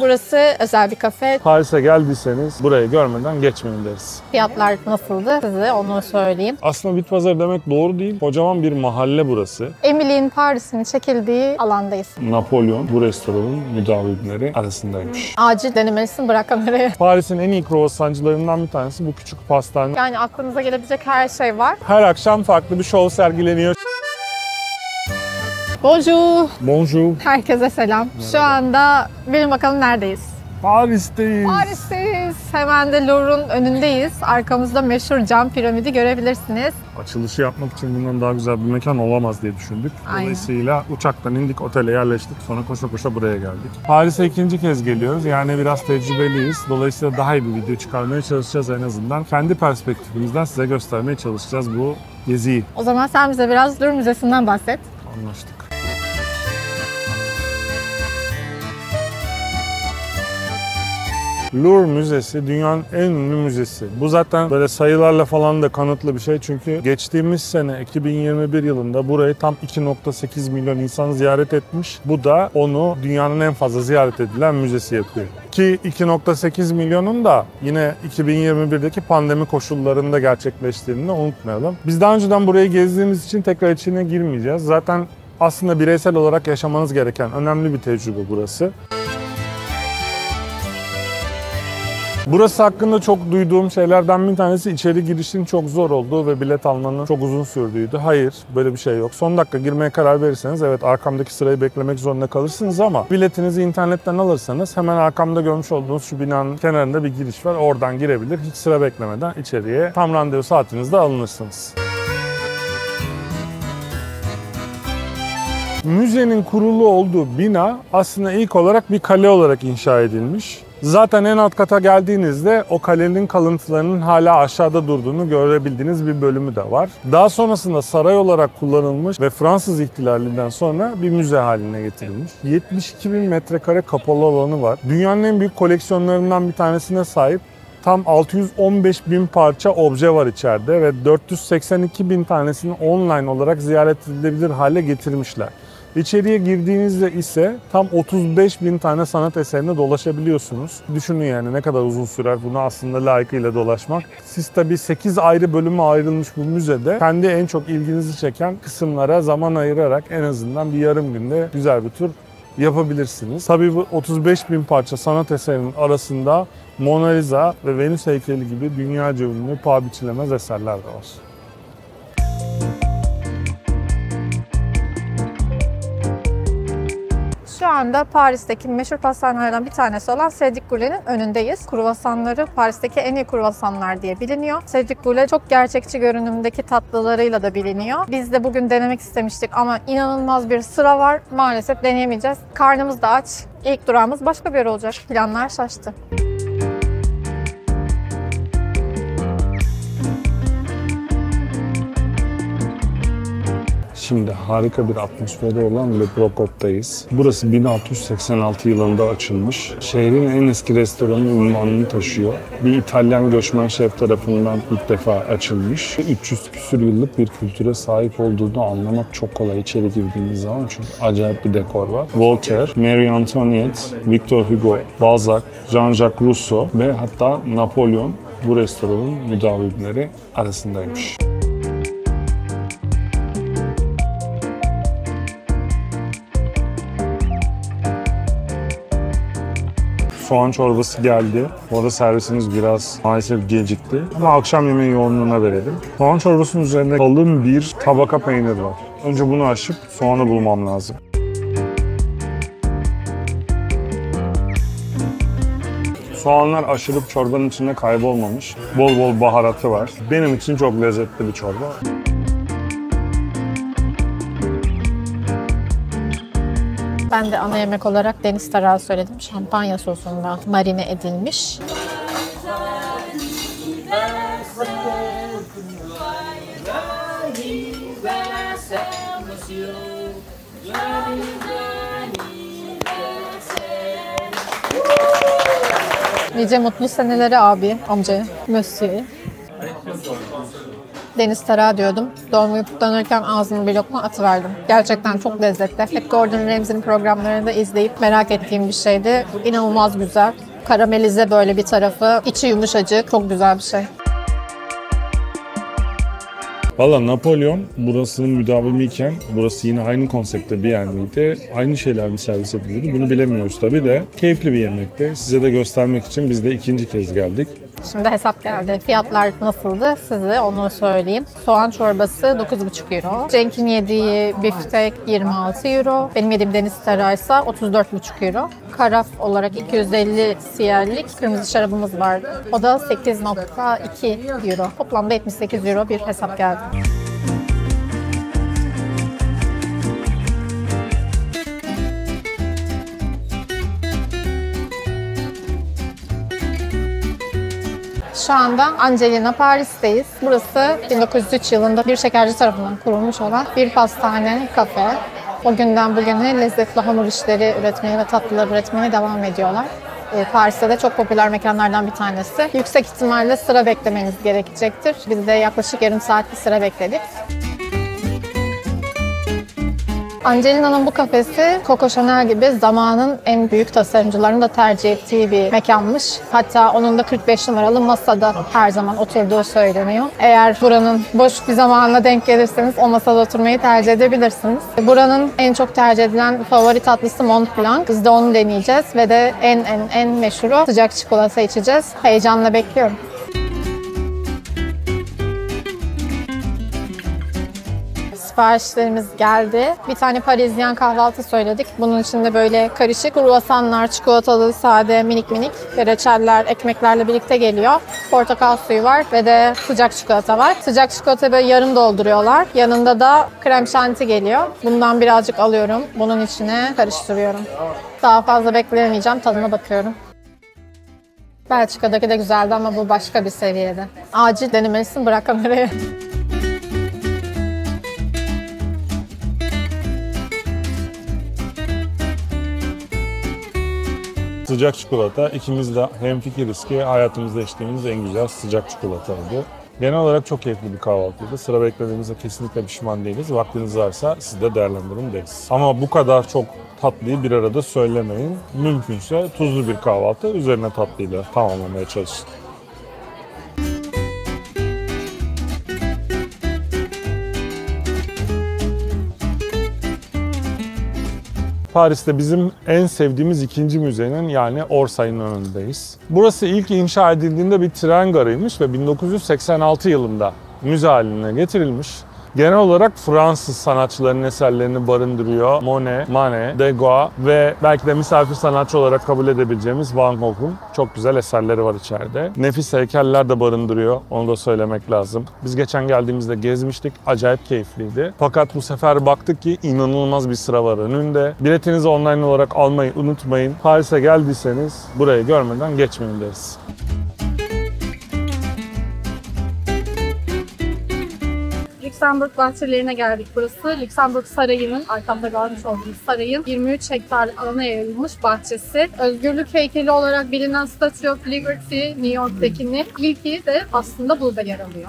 Burası özel bir kafe. Paris'e geldiyseniz burayı görmeden geçmeyin deriz. Fiyatlar nasıldı size onu söyleyeyim. Aslında bit pazarı demek doğru değil. Kocaman bir mahalle burası. Emily'in Paris'in çekildiği alandayız. Napolyon bu restoranın müdavimleri arasındaymış. Acil denemelisin, bırak kamerayı. Paris'in en iyi kruvasancılarından bir tanesi bu küçük pastane. Yani aklınıza gelebilecek her şey var. Her akşam farklı bir şov sergileniyor. Bonjour. Bonjour. Herkese selam. Şu anda bilin bakalım neredeyiz? Paris'teyiz. Paris'teyiz. Hemen de Louvre'un önündeyiz. Arkamızda meşhur cam piramidi görebilirsiniz. Açılışı yapmak için bundan daha güzel bir mekan olamaz diye düşündük. Aynen. Dolayısıyla uçaktan indik, otele yerleştik. Sonra koşa koşa buraya geldik. Paris'e ikinci kez geliyoruz. Yani biraz tecrübeliyiz. Dolayısıyla daha iyi bir video çıkarmaya çalışacağız en azından. Kendi perspektifimizden size göstermeye çalışacağız bu geziyi. O zaman sen bize biraz Louvre Müzesi'nden bahset. Anlaştık. Louvre Müzesi dünyanın en ünlü müzesi. Bu zaten böyle sayılarla falan da kanıtlı bir şey. Çünkü geçtiğimiz sene 2021 yılında burayı tam 2,8 milyon insan ziyaret etmiş. Bu da onu dünyanın en fazla ziyaret edilen müzesi yapıyor. Ki 2,8 milyonun da yine 2021'deki pandemi koşullarında gerçekleştiğini unutmayalım. Biz daha önceden burayı gezdiğimiz için tekrar içine girmeyeceğiz. Zaten aslında bireysel olarak yaşamanız gereken önemli bir tecrübe burası. Burası hakkında çok duyduğum şeylerden bir tanesi içeri girişin çok zor olduğu ve bilet almanın çok uzun sürdüğüydü. Hayır, böyle bir şey yok. Son dakika girmeye karar verirseniz evet arkamdaki sırayı beklemek zorunda kalırsınız ama biletinizi internetten alırsanız hemen arkamda görmüş olduğunuz şu binanın kenarında bir giriş var. Oradan girebilir. Hiç sıra beklemeden içeriye tam randevu saatinizde alınırsınız. Müzenin kurulu olduğu bina aslında ilk olarak bir kale olarak inşa edilmiş. Zaten en alt kata geldiğinizde o kalenin kalıntılarının hala aşağıda durduğunu görebildiğiniz bir bölümü de var. Daha sonrasında saray olarak kullanılmış ve Fransız ihtilalinden sonra bir müze haline getirilmiş. 72 bin metrekare kapalı alanı var. Dünyanın en büyük koleksiyonlarından bir tanesine sahip. Tam 615 bin parça obje var içeride ve 482 bin tanesini online olarak ziyaret edilebilir hale getirmişler. İçeriye girdiğinizde ise tam 35 bin tane sanat eserine dolaşabiliyorsunuz. Düşünün yani ne kadar uzun sürer bunu aslında layıkıyla dolaşmak. Siz tabii 8 ayrı bölüme ayrılmış bu müzede kendi en çok ilginizi çeken kısımlara zaman ayırarak en azından bir yarım günde güzel bir tur yapabilirsiniz. Tabii bu 35 bin parça sanat eserinin arasında Mona Lisa ve Venüs heykeli gibi dünyaca ünlü paha biçilemez eserler de var. Şu anda Paris'teki meşhur pastanelerden bir tanesi olan Cédric Goulet'in önündeyiz. Kruvasanları Paris'teki en iyi kruvasanlar diye biliniyor. Cédric Goulet çok gerçekçi görünümdeki tatlılarıyla da biliniyor. Biz de bugün denemek istemiştik ama inanılmaz bir sıra var. Maalesef deneyemeyeceğiz. Karnımız da aç. İlk durağımız başka bir yer olacak. Planlar şaştı. Şimdi harika bir atmosferi olan Le Procop'tayız. Burası 1686 yılında açılmış. Şehrin en eski restoranı unvanını taşıyor. Bir İtalyan göçmen şef tarafından ilk defa açılmış. 300 küsur yıllık bir kültüre sahip olduğunu anlamak çok kolay içeri girdiğiniz zaman çünkü acayip bir dekor var. Voltaire, Marie Antoinette, Victor Hugo, Balzac, Jean-Jacques Rousseau ve hatta Napolyon bu restoranın müdavimleri arasındaymış. Soğan çorbası geldi. Bu arada servisimiz biraz maalesef gecikti. Ama akşam yemeği yoğunluğuna verelim. Soğan çorbasının üzerinde kalın bir tabaka peynir var. Önce bunu açıp soğanı bulmam lazım. Soğanlar aşırıp çorbanın içinde kaybolmamış. Bol bol baharatı var. Benim için çok lezzetli bir çorba. Ben de ana yemek olarak deniz tarağı söyledim. Şampanya sosunda marine edilmiş. Nice mutlu seneleri abi, amca, monsieur. deniz tarağı diyordum. Doğum günü kutlanırken ağzıma bir lokma atıverdim. Gerçekten çok lezzetli. Hep Gordon Ramsay'nin programlarında izleyip merak ettiğim bir şeydi. İnanılmaz güzel. Karamelize böyle bir tarafı. İçi yumuşacık. Çok güzel bir şey. Valla Napolyon burasının müdavimiyken burası yine aynı konseptte bir yer miydi? Aynı şeyler mi servis ediliyordu? Bunu bilemiyoruz tabii de. Keyifli bir yemekti. Size de göstermek için biz de ikinci kez geldik. Şimdi hesap geldi. Fiyatlar nasıldı size onu söyleyeyim. Soğan çorbası 9,5 euro. Cenk'in yediği biftek 26 euro. Benim yediğim deniz taraysa 34,5 euro. Karaf olarak 250 CL'lik kırmızı şarabımız vardı. O da 8,2 euro. Toplamda 78 euro bir hesap geldi. Şu anda Angelina Paris'teyiz. Burası 1903 yılında bir şekerci tarafından kurulmuş olan bir pastane, kafe. O günden bugüne lezzetli hamur işleri üretmeye ve tatlılar üretmeye devam ediyorlar. Paris'te de çok popüler mekanlardan bir tanesi. Yüksek ihtimalle sıra beklemeniz gerekecektir. Biz de yaklaşık yarım saat bir sıra bekledik. Angelina'nın bu kafesi Coco Chanel gibi zamanın en büyük tasarımcılarının da tercih ettiği bir mekanmış. Hatta onun da 45 numaralı masada her zaman oturduğu söyleniyor. Eğer buranın boş bir zamanına denk gelirseniz o masada oturmayı tercih edebilirsiniz. Buranın en çok tercih edilen favori tatlısı Mont Blanc. Biz de onu deneyeceğiz ve de en meşhuru sıcak çikolata içeceğiz. Heyecanla bekliyorum. Siparişlerimiz geldi. Bir tane Parisyen kahvaltı söyledik. Bunun içinde böyle karışık kruvasanlar, çikolatalı, sade, minik minik ve reçeller, ekmeklerle birlikte geliyor. Portakal suyu var ve de sıcak çikolata var. Sıcak çikolata böyle yarım dolduruyorlar. Yanında da krem şanti geliyor. Bundan birazcık alıyorum. Bunun içine karıştırıyorum. Daha fazla bekleyemeyeceğim. Tadına bakıyorum. Belçika'daki de güzeldi ama bu başka bir seviyede. Acil denemelisin, bırak kamerayı. Sıcak çikolata. İkimiz de hemfikiriz ki hayatımızda içtiğimiz en güzel sıcak çikolataydı. Genel olarak çok keyifli bir kahvaltıydı. Sıra beklediğimizde kesinlikle pişman değiliz. Vaktiniz varsa siz de değerlendirin deriz. Ama bu kadar çok tatlıyı bir arada söylemeyin. Mümkünse tuzlu bir kahvaltı üzerine tatlıyla tamamlamaya çalışın. Paris'te bizim en sevdiğimiz ikinci müzenin yani Orsay'ın önündeyiz. Burası ilk inşa edildiğinde bir tren garıymış ve 1986 yılında müze haline getirilmiş. Genel olarak Fransız sanatçıların eserlerini barındırıyor. Monet, Manet, Degas ve belki de misafir sanatçı olarak kabul edebileceğimiz Van Gogh'un çok güzel eserleri var içeride. Nefis heykeller de barındırıyor, onu da söylemek lazım. Biz geçen geldiğimizde gezmiştik, acayip keyifliydi. Fakat bu sefer baktık ki inanılmaz bir sıra var önünde. Biletinizi online olarak almayı unutmayın. Paris'e geldiyseniz burayı görmeden geçmeyin deriz. Lüksemburg bahçelerine geldik. Burası Lüksemburg Sarayı'nın, arkamda görmüş olduğunuz sarayın 23 hektar alana yayılmış bahçesi. Özgürlük heykeli olarak bilinen Statue of Liberty, New York'takinin ilki de aslında burada yer alıyor.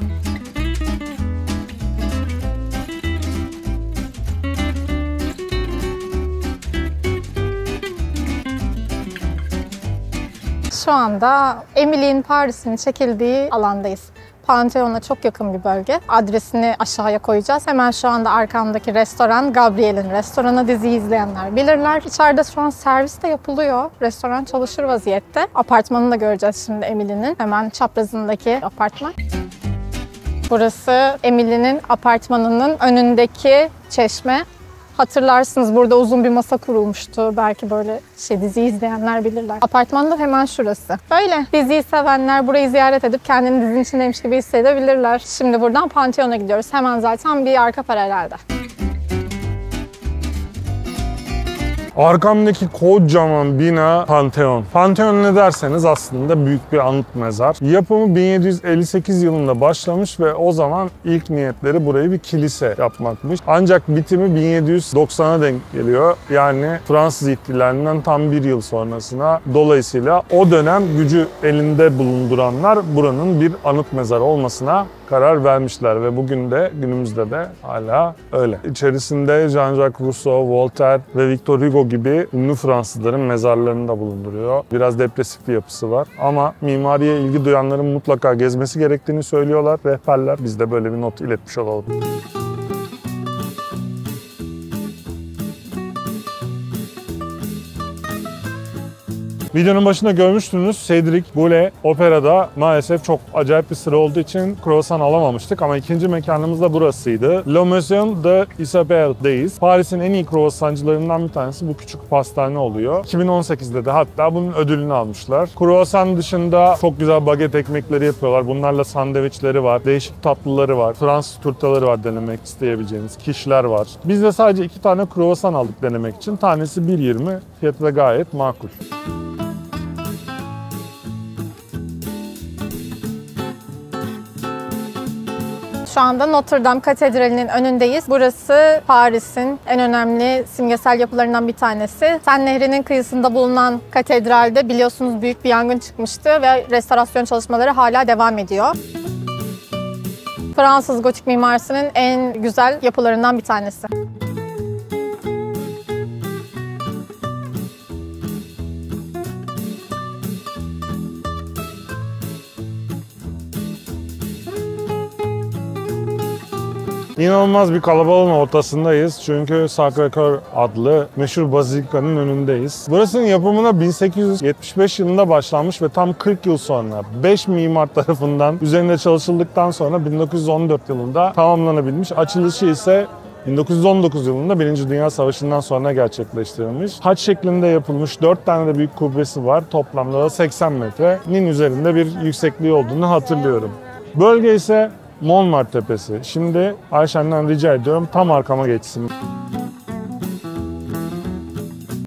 Şu anda Emily'in Paris'in çekildiği alandayız. Pantheon'a çok yakın bir bölge. Adresini aşağıya koyacağız. Hemen şu anda arkamdaki restoran Gabriel'in restoranı, diziyi izleyenler bilirler. İçeride şu an servis de yapılıyor. Restoran çalışır vaziyette. Apartmanını da göreceğiz şimdi Emily'nin. Hemen çaprazındaki apartman. Burası Emily'nin apartmanının önündeki çeşme. Hatırlarsınız burada uzun bir masa kurulmuştu. Belki böyle diziyi izleyenler bilirler. Apartman da hemen şurası. Böyle diziyi sevenler burayı ziyaret edip kendini dizinin içindeymiş gibi hissedebilirler. Şimdi buradan Pantheon'a gidiyoruz. Hemen zaten bir arka paralelde. Arkamdaki kocaman bina Pantheon. Pantheon ne derseniz aslında büyük bir anıt mezar. Yapımı 1758 yılında başlamış ve o zaman ilk niyetleri burayı bir kilise yapmakmış. Ancak bitimi 1790'a denk geliyor. Yani Fransız ihtilalinden tam bir yıl sonrasına. Dolayısıyla o dönem gücü elinde bulunduranlar buranın bir anıt mezarı olmasına karar vermişler ve bugün de günümüzde de hala öyle. İçerisinde Jean-Jacques Rousseau, Voltaire ve Victor Hugo gibi ünlü Fransızların mezarlarını da bulunduruyor. Biraz depresif bir yapısı var ama mimariye ilgi duyanların mutlaka gezmesi gerektiğini söylüyorlar rehberler. Biz de böyle bir not iletmiş olalım. Videonun başında görmüştünüz Cédric Goulet operada maalesef çok acayip bir sıra olduğu için kruvasan alamamıştık ama ikinci mekanımız da burasıydı. Le Maison de Isabelle'deyiz. Paris'in en iyi kruvasancılarından bir tanesi bu küçük pastane oluyor. 2018'de de hatta bunun ödülünü almışlar. Kruvasan dışında çok güzel baget ekmekleri yapıyorlar. Bunlarla sandviçleri var, değişik tatlıları var, Fransız turtaları var denemek isteyebileceğiniz, kişler var. Biz de sadece 2 tane kruvasan aldık denemek için. Tanesi 1,20, fiyatı da gayet makul. Şu anda Notre Dame Katedrali'nin önündeyiz. Burası Paris'in en önemli simgesel yapılarından bir tanesi. Sen Nehri'nin kıyısında bulunan katedralde biliyorsunuz büyük bir yangın çıkmıştı ve restorasyon çalışmaları hala devam ediyor. Fransız gotik mimarisinin en güzel yapılarından bir tanesi. İnanılmaz bir kalabalığın ortasındayız çünkü Sacré-Cœur adlı meşhur bazilikanın önündeyiz. Burasının yapımına 1875 yılında başlanmış ve tam 40 yıl sonra 5 mimar tarafından üzerinde çalışıldıktan sonra 1914 yılında tamamlanabilmiş. Açılışı ise 1919 yılında 1. Dünya Savaşı'ndan sonra gerçekleştirilmiş. Haç şeklinde yapılmış 4 tane de büyük kubbesi var. Toplamda da 80 metrenin üzerinde bir yüksekliği olduğunu hatırlıyorum. Bölge ise Montmartre Tepesi. Şimdi Ayşen'den rica ediyorum tam arkama geçsin.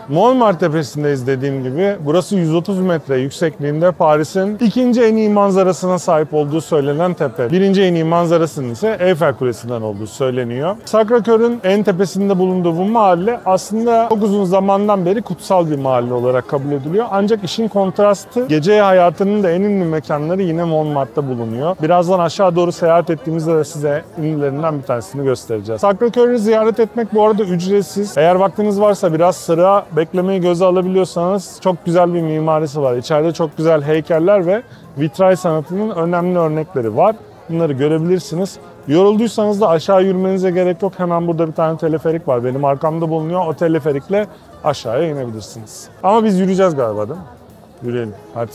Montmartre Tepesi'ndeyiz dediğim gibi. Burası 130 metre yüksekliğinde Paris'in ikinci en iyi manzarasına sahip olduğu söylenen tepe. Birinci en iyi manzarasının ise Eyfel Kulesi'nden olduğu söyleniyor. Sacré-Cœur'ün en tepesinde bulunduğu bu mahalle aslında çok uzun zamandan beri kutsal bir mahalle olarak kabul ediliyor. Ancak işin kontrastı gece hayatının da en ünlü mekanları yine Montmartre'da bulunuyor. Birazdan aşağı doğru seyahat ettiğimizde de size ünlülerinden bir tanesini göstereceğiz. Sacré-Cœur'ü ziyaret etmek bu arada ücretsiz. Eğer vaktiniz varsa biraz sıra beklemeyi göze alabiliyorsanız çok güzel bir mimarisi var. İçeride çok güzel heykeller ve vitray sanatının önemli örnekleri var. Bunları görebilirsiniz. Yorulduysanız da aşağı yürümenize gerek yok. Hemen burada bir tane teleferik var. Benim arkamda bulunuyor. O teleferikle aşağıya inebilirsiniz. Ama biz yürüyeceğiz galiba değil mi? Yürüyelim. Hadi.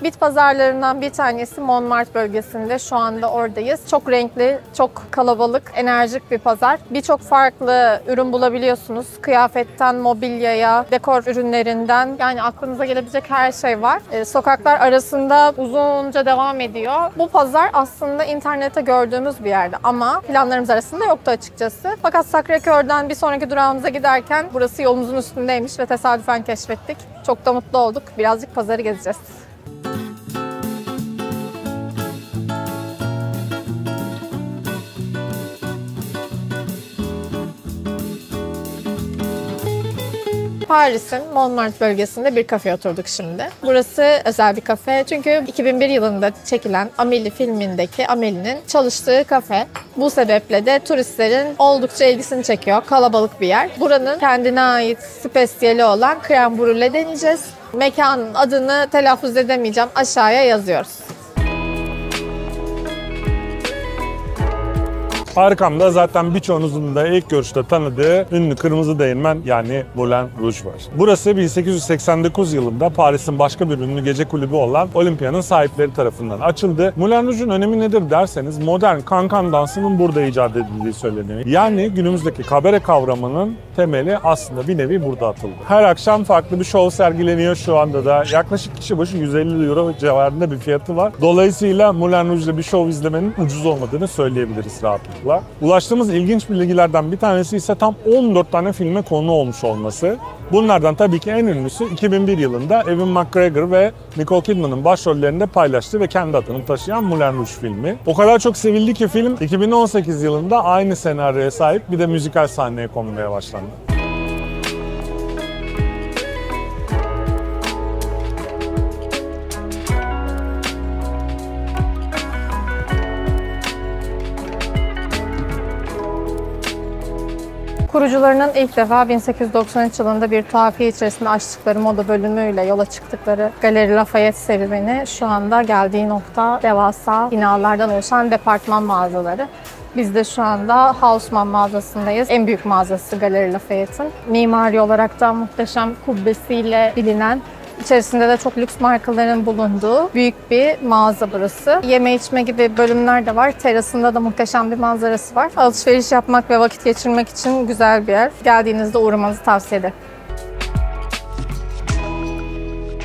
Bit pazarlarından bir tanesi Montmartre bölgesinde. Şu anda oradayız. Çok renkli, çok kalabalık, enerjik bir pazar. Birçok farklı ürün bulabiliyorsunuz. Kıyafetten, mobilyaya, dekor ürünlerinden yani aklınıza gelebilecek her şey var. Sokaklar arasında uzunca devam ediyor. Bu pazar aslında internette gördüğümüz bir yerde ama planlarımız arasında yoktu açıkçası. Fakat Sacré-Cœur'den bir sonraki durağımıza giderken burası yolumuzun üstündeymiş ve tesadüfen keşfettik. Çok da mutlu olduk. Birazcık pazarı gezeceğiz. Paris'in Montmartre bölgesinde bir kafeye oturduk şimdi. Burası özel bir kafe çünkü 2001 yılında çekilen Amélie filmindeki Amélie'nin çalıştığı kafe. Bu sebeple de turistlerin oldukça ilgisini çekiyor. Kalabalık bir yer. Buranın kendine ait spesiyeli olan krem brûlée deneyeceğiz. Mekanın adını telaffuz edemeyeceğim. Aşağıya yazıyoruz. Arkamda zaten birçoğunuzun da ilk görüşte tanıdığı ünlü kırmızı değirmen yani Moulin Rouge var. Burası 1889 yılında Paris'in başka bir ünlü gece kulübü olan Olympia'nın sahipleri tarafından açıldı. Moulin Rouge'un önemi nedir derseniz modern kankan dansının burada icat edildiği söyleniyor. Yani günümüzdeki kabare kavramının temeli aslında bir nevi burada atıldı. Her akşam farklı bir şov sergileniyor şu anda da. Yaklaşık kişi başı 150 euro civarında bir fiyatı var. Dolayısıyla Moulin Rouge'da bir şov izlemenin ucuz olmadığını söyleyebiliriz rahatlıkla. olmakla. Ulaştığımız ilginç bilgilerden bir tanesi ise tam 14 tane filme konu olmuş olması. Bunlardan tabii ki en ünlüsü 2001 yılında Ewan McGregor ve Nicole Kidman'ın başrollerinde paylaştığı ve kendi adını taşıyan Moulin Rouge filmi. O kadar çok sevildi ki film 2018 yılında aynı senaryoya sahip bir de müzikal sahneye konmaya başlandı. Kurucularının ilk defa 1893 yılında bir tuhafiye içerisinde açtıkları moda bölümüyle yola çıktıkları Galeri Lafayette serüveni şu anda geldiği nokta devasa binalardan oluşan departman mağazaları. Biz de şu anda Haussmann mağazasındayız. En büyük mağazası Galeri Lafayette'in. Mimari olarak da muhteşem kubbesiyle bilinen, İçerisinde de çok lüks markaların bulunduğu büyük bir mağaza burası. Yeme içme gibi bölümler de var. Terasında da muhteşem bir manzarası var. Alışveriş yapmak ve vakit geçirmek için güzel bir yer. Geldiğinizde uğramanızı tavsiye ederim.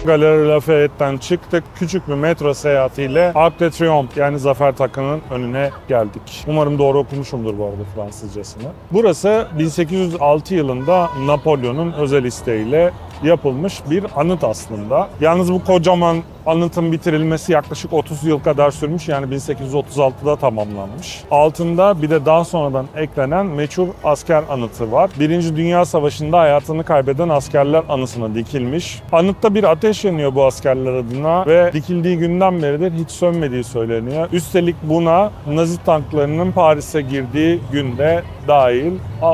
Galeri Lafayette'den çıktık. Küçük bir metro seyahatiyle Arc de Triomphe yani Zafer Takı'nın önüne geldik. Umarım doğru okumuşumdur bu arada Fransızcasını. Burası 1806 yılında Napolyon'un özel isteğiyle yapılmış bir anıt aslında. Yalnız bu kocaman anıtın bitirilmesi yaklaşık 30 yıl kadar sürmüş. Yani 1836'da tamamlanmış. Altında bir de daha sonradan eklenen meşhur asker anıtı var. Birinci Dünya Savaşı'nda hayatını kaybeden askerler anısına dikilmiş. Anıtta bir ateş yanıyor bu askerler adına ve dikildiği günden beridir hiç sönmediği söyleniyor. Üstelik buna Nazi tanklarının Paris'e girdiği günde dahil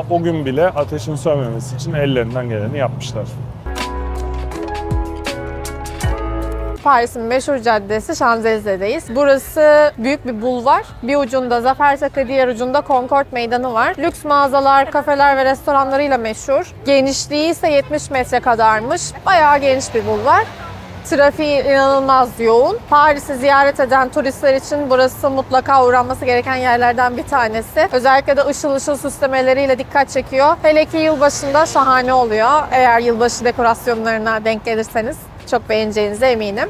o gün bile ateşin sönmemesi için ellerinden geleni yapmışlar. Paris'in meşhur caddesi Şanzelize'deyiz. Burası büyük bir bulvar. Bir ucunda Zafer Takı, diğer ucunda Concorde Meydanı var. Lüks mağazalar, kafeler ve restoranlarıyla meşhur. Genişliği ise 70 metre kadarmış. Bayağı geniş bir bulvar. Trafiği inanılmaz yoğun. Paris'i ziyaret eden turistler için burası mutlaka uğranması gereken yerlerden bir tanesi. Özellikle de ışıl ışıl süslemeleriyle dikkat çekiyor. Hele ki yılbaşında şahane oluyor. Eğer yılbaşı dekorasyonlarına denk gelirseniz çok beğeneceğinize eminim.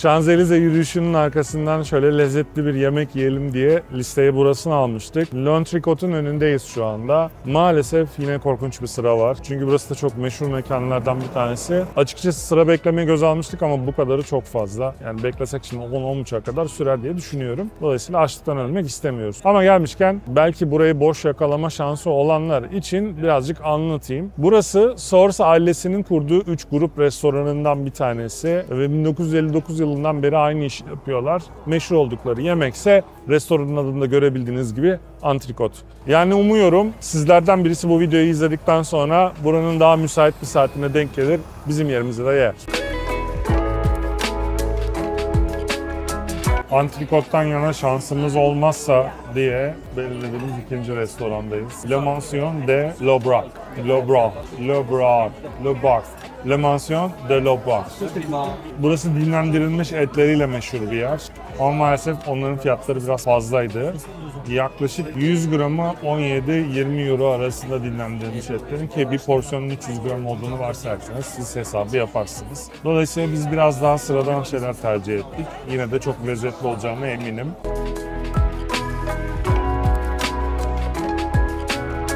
Şanzelize yürüyüşünün arkasından şöyle lezzetli bir yemek yiyelim diye listeye burasını almıştık. L'Entricot'un önündeyiz şu anda. Maalesef yine korkunç bir sıra var. Çünkü burası da çok meşhur mekanlardan bir tanesi. Açıkçası sıra beklemeye göz almıştık ama bu kadarı çok fazla. Yani beklesek şimdi 10-10.30'a kadar sürer diye düşünüyorum. Dolayısıyla açlıktan ölmek istemiyoruz. Ama gelmişken belki burayı boş yakalama şansı olanlar için birazcık anlatayım. Burası Source ailesinin kurduğu 3 grup restoranından bir tanesi ve 1959 yılında beri aynı işi yapıyorlar. Meşhur oldukları yemekse restoranın adında görebildiğiniz gibi antrikot. Yani umuyorum sizlerden birisi bu videoyu izledikten sonra buranın daha müsait bir saatine denk gelir, bizim yerimize de yer. Antrikottan yana şansımız olmazsa diye belirlediğimiz ikinci restorandayız. Le Mansion de L'Aubrac. Le Mansion de L'Aubrac. Burası dinlendirilmiş etleriyle meşhur bir yer. Ama maalesef onların fiyatları biraz fazlaydı. Yaklaşık 100 gramı 17-20 euro arasında dinlendirilmiş etlerin ki bir porsiyonun 300 gram olduğunu varsayarsanız siz hesabı yaparsınız. Dolayısıyla biz biraz daha sıradan şeyler tercih ettik. Yine de çok lezzetli olacağına eminim.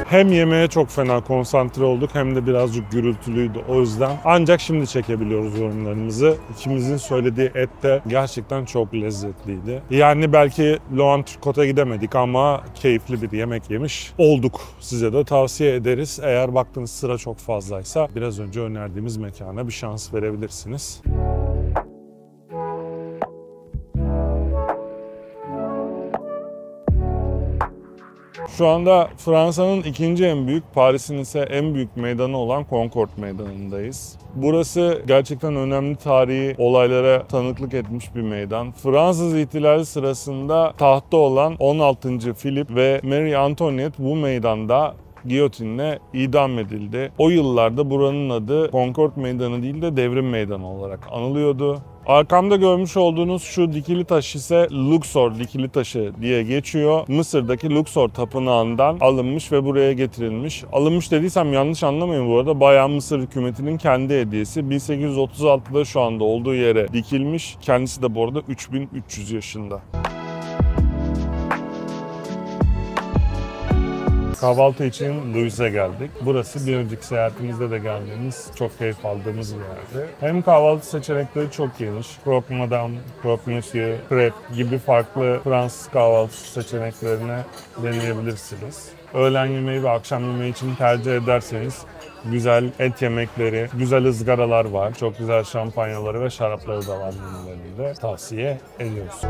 Hem yemeğe çok fena konsantre olduk hem de birazcık gürültülüydü o yüzden. Ancak şimdi çekebiliyoruz yorumlarımızı. İkimizin söylediği et de gerçekten çok lezzetliydi. Yani belki L'Entricot'a gidemedik ama keyifli bir yemek yemiş olduk. Size de tavsiye ederiz. Eğer baktığınız sıra çok fazlaysa biraz önce önerdiğimiz mekana bir şans verebilirsiniz. Şu anda Fransa'nın ikinci en büyük, Paris'in ise en büyük meydanı olan Concorde Meydanı'ndayız. Burası gerçekten önemli tarihi olaylara tanıklık etmiş bir meydan. Fransız ihtilali sırasında tahtta olan 16. Philip ve Marie Antoinette bu meydanda giyotinle idam edildi. O yıllarda buranın adı Concorde Meydanı değil de Devrim Meydanı olarak anılıyordu. Arkamda görmüş olduğunuz şu dikili taş ise Luxor dikili taşı diye geçiyor. Mısır'daki Luxor tapınağından alınmış ve buraya getirilmiş. Alınmış dediysem yanlış anlamayın bu arada. Bayağı Mısır hükümetinin kendi hediyesi. 1836'da şu anda olduğu yere dikilmiş. Kendisi de bu arada 3300 yaşında. Kahvaltı için Louis'e geldik. Burası bir önceki seyahatimizde de geldiğimiz, çok keyif aldığımız bir yerdi. Hem kahvaltı seçenekleri çok geniş. Croque Madame, Croque Monsieur, Crepe gibi farklı Fransız kahvaltı seçeneklerini deneyebilirsiniz. Öğlen yemeği ve akşam yemeği için tercih ederseniz güzel et yemekleri, güzel ızgaralar var. Çok güzel şampanyaları ve şarapları da var menülerinde. Tavsiye ediyoruz.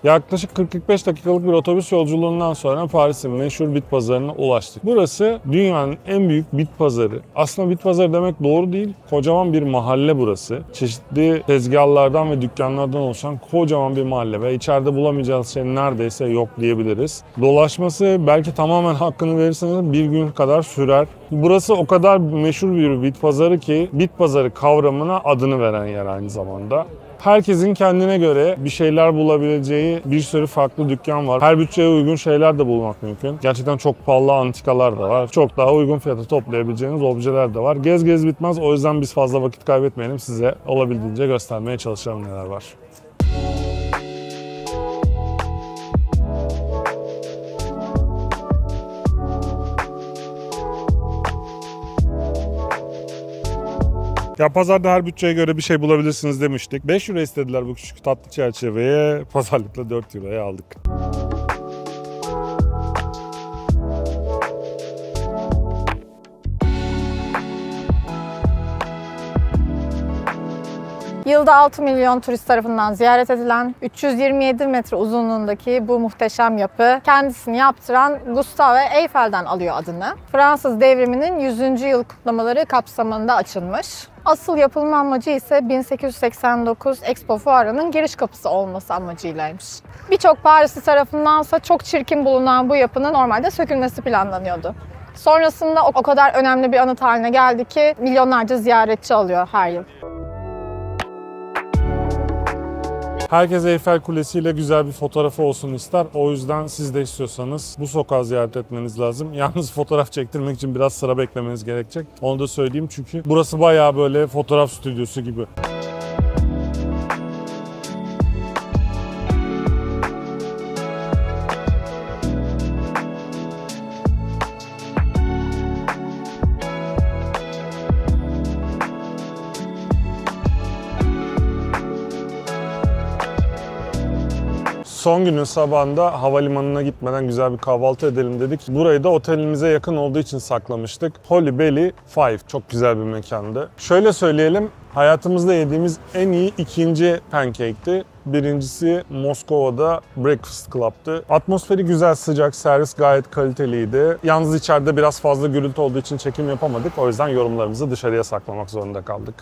Yaklaşık 40-45 dakikalık bir otobüs yolculuğundan sonra Paris'in meşhur bit pazarına ulaştık. Burası dünyanın en büyük bit pazarı. Aslında bit pazarı demek doğru değil. Kocaman bir mahalle burası. Çeşitli tezgahlardan ve dükkanlardan oluşan kocaman bir mahalle ve içeride bulamayacağınız şey neredeyse yok diyebiliriz. Dolaşması belki tamamen hakkını verirseniz bir gün kadar sürer. Burası o kadar meşhur bir bit pazarı ki bit pazarı kavramına adını veren yer aynı zamanda. Herkesin kendine göre bir şeyler bulabileceği bir sürü farklı dükkan var. Her bütçeye uygun şeyler de bulmak mümkün. Gerçekten çok pahalı antikalar da var. Çok daha uygun fiyata toplayabileceğiniz objeler de var. Gez gez bitmez. O yüzden biz fazla vakit kaybetmeyelim. Size olabildiğince göstermeye çalışalım neler var. Ya pazarda her bütçeye göre bir şey bulabilirsiniz demiştik. 5 euro istediler bu küçük tatlı çerçeveye. Pazarlıkla 4 euroya aldık. Yılda 6 milyon turist tarafından ziyaret edilen 327 metre uzunluğundaki bu muhteşem yapı kendisini yaptıran Gustave Eiffel'den alıyor adını. Fransız devriminin 100. yıl kutlamaları kapsamında açılmış. Asıl yapılma amacı ise 1889 Expo Fuarı'nın giriş kapısı olması amacıylaymış. Birçok Parisli tarafındansa çok çirkin bulunan bu yapının normalde sökülmesi planlanıyordu. Sonrasında o kadar önemli bir anıt haline geldi ki milyonlarca ziyaretçi alıyor her yıl. Herkes Eyfel Kulesi ile güzel bir fotoğrafı olsun ister. O yüzden siz de istiyorsanız bu sokağı ziyaret etmeniz lazım. Yalnız fotoğraf çektirmek için biraz sıra beklemeniz gerekecek. Onu da söyleyeyim çünkü burası bayağı böyle fotoğraf stüdyosu gibi. Son günün sabahında havalimanına gitmeden güzel bir kahvaltı edelim dedik. Burayı da otelimize yakın olduğu için saklamıştık. Holy Belly 5 çok güzel bir mekandı. Şöyle söyleyelim, hayatımızda yediğimiz en iyi ikinci pancake'ti. Birincisi Moskova'da Breakfast Club'tı. Atmosferi güzel, sıcak, servis gayet kaliteliydi. Yalnız içeride biraz fazla gürültü olduğu için çekim yapamadık. O yüzden yorumlarımızı dışarıya saklamak zorunda kaldık.